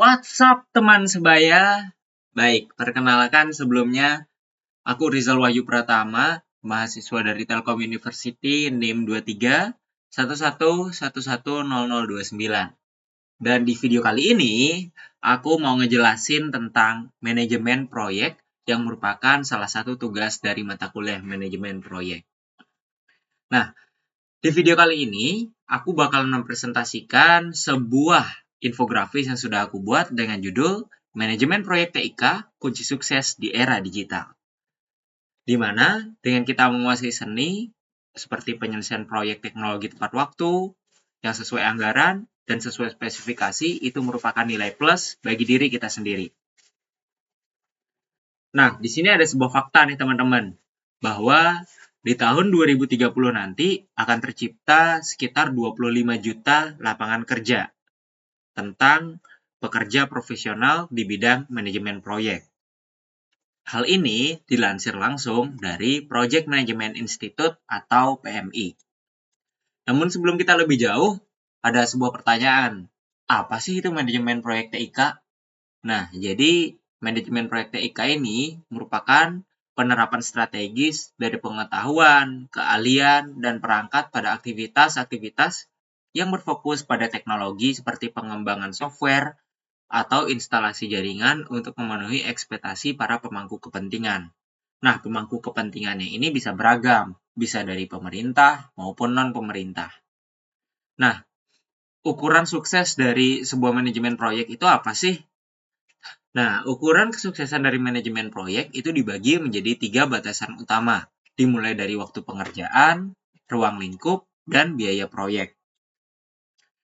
What's up teman sebaya? Baik, perkenalkan sebelumnya aku Rizal Wahyu Pratama, mahasiswa dari Telkom University NIM 23 11110029. Dan di video kali ini aku mau ngejelasin tentang manajemen proyek yang merupakan salah satu tugas dari mata kuliah manajemen proyek. Nah, di video kali ini, aku bakal mempresentasikan sebuah infografis yang sudah aku buat dengan judul Manajemen Proyek TIK, Kunci Sukses di Era Digital. Di mana dengan kita menguasai seni, seperti penyelesaian proyek teknologi tepat waktu, yang sesuai anggaran, dan sesuai spesifikasi, itu merupakan nilai plus bagi diri kita sendiri. Nah, di sini ada sebuah fakta nih teman-teman, bahwa di tahun 2030 nanti akan tercipta sekitar 25 juta lapangan kerja tentang pekerja profesional di bidang manajemen proyek. Hal ini dilansir langsung dari Project Management Institute atau PMI. Namun sebelum kita lebih jauh, ada sebuah pertanyaan. Apa sih itu manajemen proyek TIK? Nah, jadi manajemen proyek TIK ini merupakan penerapan strategis dari pengetahuan, keahlian, dan perangkat pada aktivitas-aktivitas yang berfokus pada teknologi seperti pengembangan software atau instalasi jaringan untuk memenuhi ekspektasi para pemangku kepentingan. Nah, pemangku kepentingannya ini bisa beragam, bisa dari pemerintah maupun non-pemerintah. Nah, ukuran sukses dari sebuah manajemen proyek itu apa sih? Nah, ukuran kesuksesan dari manajemen proyek itu dibagi menjadi 3 batasan utama, dimulai dari waktu pengerjaan, ruang lingkup, dan biaya proyek.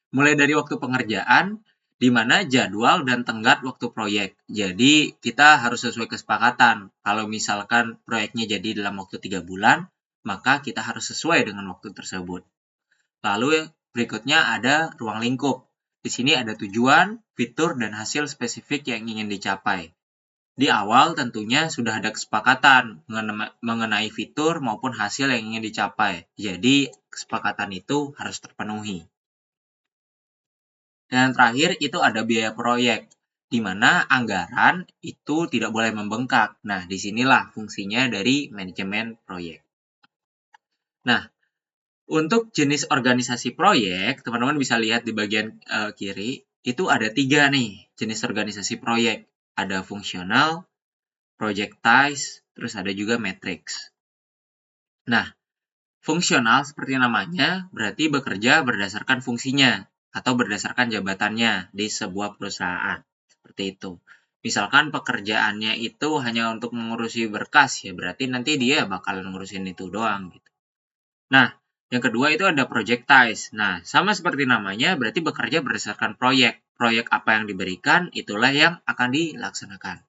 Mulai dari waktu pengerjaan, di mana jadwal dan tenggat waktu proyek. Jadi, kita harus sesuai kesepakatan. Kalau misalkan proyeknya jadi dalam waktu 3 bulan, maka kita harus sesuai dengan waktu tersebut. Lalu, berikutnya ada ruang lingkup. Di sini ada tujuan, fitur, dan hasil spesifik yang ingin dicapai. Di awal tentunya sudah ada kesepakatan mengenai fitur maupun hasil yang ingin dicapai. Jadi, kesepakatan itu harus terpenuhi. Dan terakhir itu ada biaya proyek, di mana anggaran itu tidak boleh membengkak. Nah, disinilah fungsinya dari manajemen proyek. Nah, untuk jenis organisasi proyek, teman-teman bisa lihat di bagian kiri, itu ada 3 nih jenis organisasi proyek. Ada fungsional, projectize, terus ada juga matrix. Nah, fungsional seperti namanya berarti bekerja berdasarkan fungsinya atau berdasarkan jabatannya di sebuah perusahaan. Seperti itu. Misalkan pekerjaannya itu hanya untuk mengurusi berkas, ya berarti nanti dia bakalan ngurusin itu doang gitu. Nah, yang kedua itu ada projectize. Nah, sama seperti namanya, berarti bekerja berdasarkan proyek. Proyek apa yang diberikan, itulah yang akan dilaksanakan.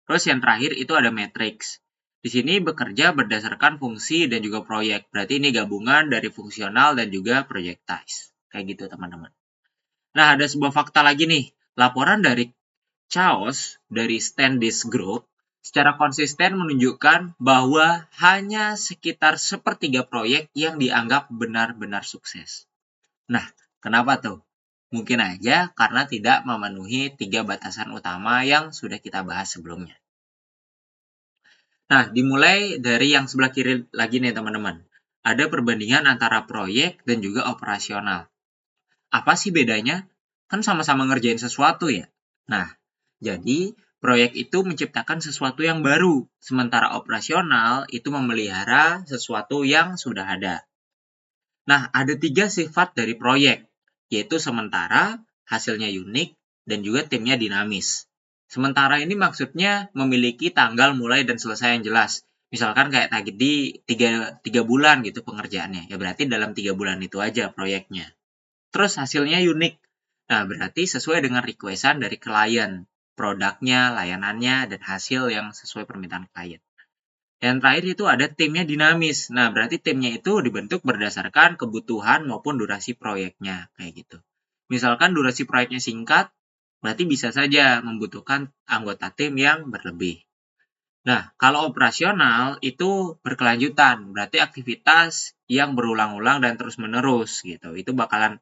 Terus yang terakhir itu ada matrix. Di sini bekerja berdasarkan fungsi dan juga proyek. Berarti ini gabungan dari fungsional dan juga projectize. Kayak gitu, teman-teman. Nah, ada sebuah fakta lagi nih. Laporan dari Chaos dari Standish Group secara konsisten menunjukkan bahwa hanya sekitar sepertiga proyek yang dianggap benar-benar sukses. Nah, kenapa tuh? Mungkin aja karena tidak memenuhi 3 batasan utama yang sudah kita bahas sebelumnya. Nah, dimulai dari yang sebelah kiri lagi nih teman-teman. Ada perbandingan antara proyek dan juga operasional. Apa sih bedanya? Kan sama-sama ngerjain sesuatu ya. Nah, jadi, proyek itu menciptakan sesuatu yang baru, sementara operasional itu memelihara sesuatu yang sudah ada. Nah, ada 3 sifat dari proyek, yaitu sementara, hasilnya unik, dan juga timnya dinamis. Sementara ini maksudnya memiliki tanggal mulai dan selesai yang jelas. Misalkan kayak tadi 3 bulan gitu pengerjaannya, ya berarti dalam 3 bulan itu aja proyeknya. Terus hasilnya unik. Nah, berarti sesuai dengan requestan dari klien. Produknya, layanannya, dan hasil yang sesuai permintaan klien. Yang terakhir itu ada timnya dinamis. Nah, berarti timnya itu dibentuk berdasarkan kebutuhan maupun durasi proyeknya. Kayak gitu. Misalkan durasi proyeknya singkat, berarti bisa saja membutuhkan anggota tim yang berlebih. Nah, kalau operasional itu berkelanjutan. Berarti aktivitas yang berulang-ulang dan terus-menerus gitu. Itu bakalan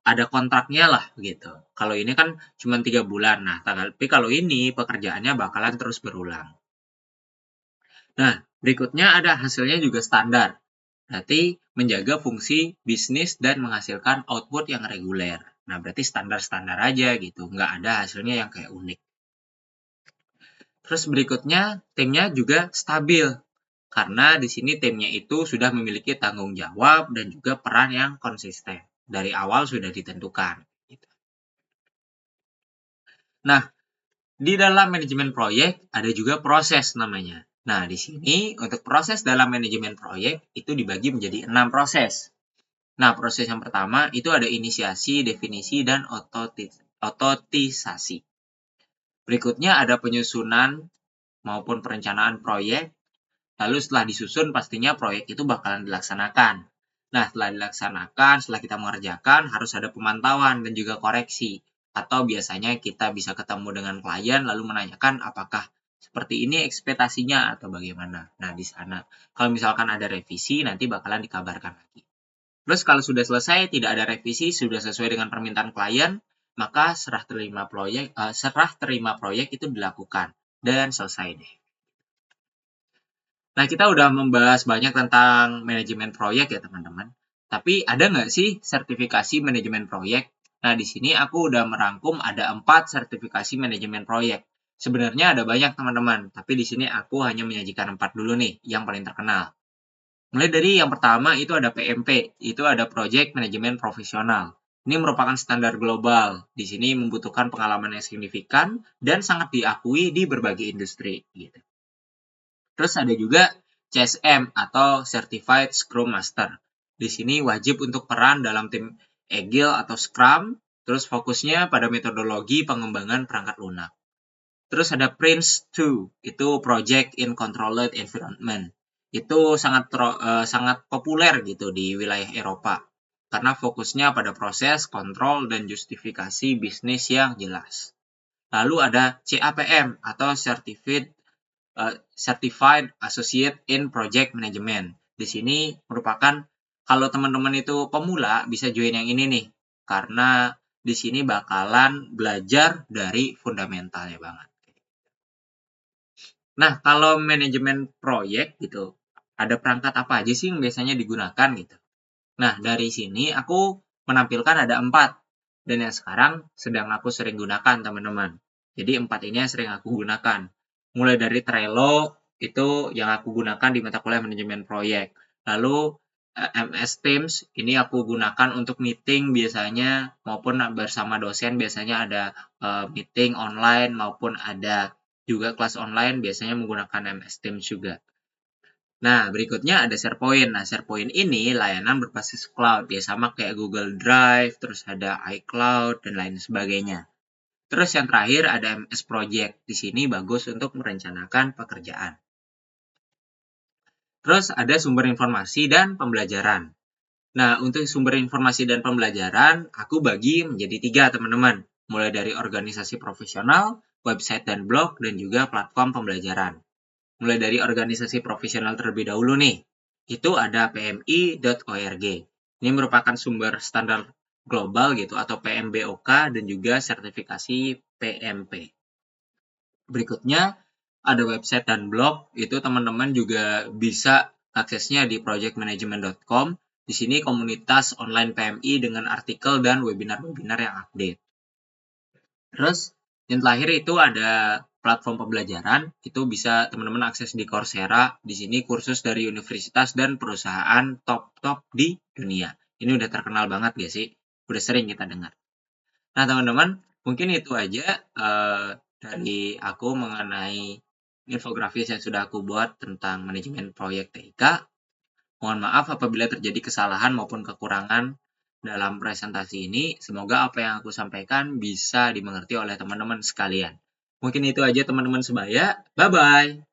ada kontraknya lah gitu. Kalau ini kan cuma 3 bulan. Nah, tapi kalau ini pekerjaannya bakalan terus berulang. Nah, berikutnya ada hasilnya juga standar. Berarti menjaga fungsi bisnis dan menghasilkan output yang reguler. Nah, berarti standar-standar aja gitu. Nggak ada hasilnya yang kayak unik. Terus berikutnya, timnya juga stabil. Karena di sini timnya itu sudah memiliki tanggung jawab dan juga peran yang konsisten. Dari awal sudah ditentukan. Gitu. Nah, di dalam manajemen proyek ada juga proses namanya. Nah, di sini untuk proses dalam manajemen proyek itu dibagi menjadi 6 proses. Nah, proses yang pertama itu ada inisiasi, definisi, dan ototisasi. Berikutnya ada penyusunan maupun perencanaan proyek. Lalu setelah disusun, pastinya proyek itu bakalan dilaksanakan. Nah, setelah dilaksanakan, setelah kita mengerjakan, harus ada pemantauan dan juga koreksi. Atau biasanya kita bisa ketemu dengan klien, lalu menanyakan apakah seperti ini ekspektasinya atau bagaimana. Nah, di sana. Kalau misalkan ada revisi, nanti bakalan dikabarkan lagi. Terus kalau sudah selesai, tidak ada revisi, sudah sesuai dengan permintaan klien, maka serah terima proyek itu dilakukan. Dan selesai deh. Nah, kita udah membahas banyak tentang manajemen proyek ya, teman-teman. Tapi ada nggak sih sertifikasi manajemen proyek? Nah, di sini aku udah merangkum ada 4 sertifikasi manajemen proyek. Sebenarnya ada banyak, teman-teman. Tapi di sini aku hanya menyajikan 4 dulu nih, yang paling terkenal. Mulai dari yang pertama itu ada PMP, itu ada Project Management Profesional. Ini merupakan standar global. Di sini membutuhkan pengalaman yang signifikan dan sangat diakui di berbagai industri. Gitu. Terus ada juga CSM atau Certified Scrum Master. Di sini wajib untuk peran dalam tim Agile atau Scrum, terus fokusnya pada metodologi pengembangan perangkat lunak. Terus ada Prince2, itu Project in Controlled Environment. Itu sangat populer gitu di wilayah Eropa. Karena fokusnya pada proses, kontrol, dan justifikasi bisnis yang jelas. Lalu ada CAPM atau Certified Associate in Project Management. Di sini merupakan kalau teman-teman itu pemula bisa join yang ini nih. Karena di sini bakalan belajar dari fundamentalnya banget. Nah, kalau manajemen proyek gitu, ada perangkat apa aja sih yang biasanya digunakan gitu. Nah, dari sini aku menampilkan ada 4. Dan yang sekarang sedang aku sering gunakan, teman-teman. Jadi 4 ini yang sering aku gunakan. Mulai dari Trello, itu yang aku gunakan di mata kuliah manajemen proyek. Lalu MS Teams, ini aku gunakan untuk meeting biasanya, maupun bersama dosen biasanya ada meeting online, maupun ada juga kelas online biasanya menggunakan MS Teams juga. Nah, berikutnya ada SharePoint. Nah, SharePoint ini layanan berbasis cloud. Ya, sama kayak Google Drive, terus ada iCloud, dan lain sebagainya. Terus yang terakhir ada MS Project. Di sini bagus untuk merencanakan pekerjaan. Terus ada sumber informasi dan pembelajaran. Nah, untuk sumber informasi dan pembelajaran, aku bagi menjadi 3, teman-teman. Mulai dari organisasi profesional, website dan blog, dan juga platform pembelajaran. Mulai dari organisasi profesional terlebih dahulu nih. Itu ada pmi.org. Ini merupakan sumber standar global gitu atau PMBOK dan juga sertifikasi PMP. Berikutnya ada website dan blog. Itu teman-teman juga bisa aksesnya di projectmanagement.com. Di sini komunitas online PMI dengan artikel dan webinar-webinar yang update. Terus yang terakhir itu ada platform pembelajaran, itu bisa teman-teman akses di Coursera. Di sini kursus dari universitas dan perusahaan top-top di dunia. Ini udah terkenal banget gak sih? Udah sering kita dengar. Nah teman-teman, mungkin itu aja dari aku mengenai infografis yang sudah aku buat tentang manajemen proyek TIK. Mohon maaf apabila terjadi kesalahan maupun kekurangan dalam presentasi ini. Semoga apa yang aku sampaikan bisa dimengerti oleh teman-teman sekalian. Mungkin itu aja teman-teman sebaya. Bye-bye.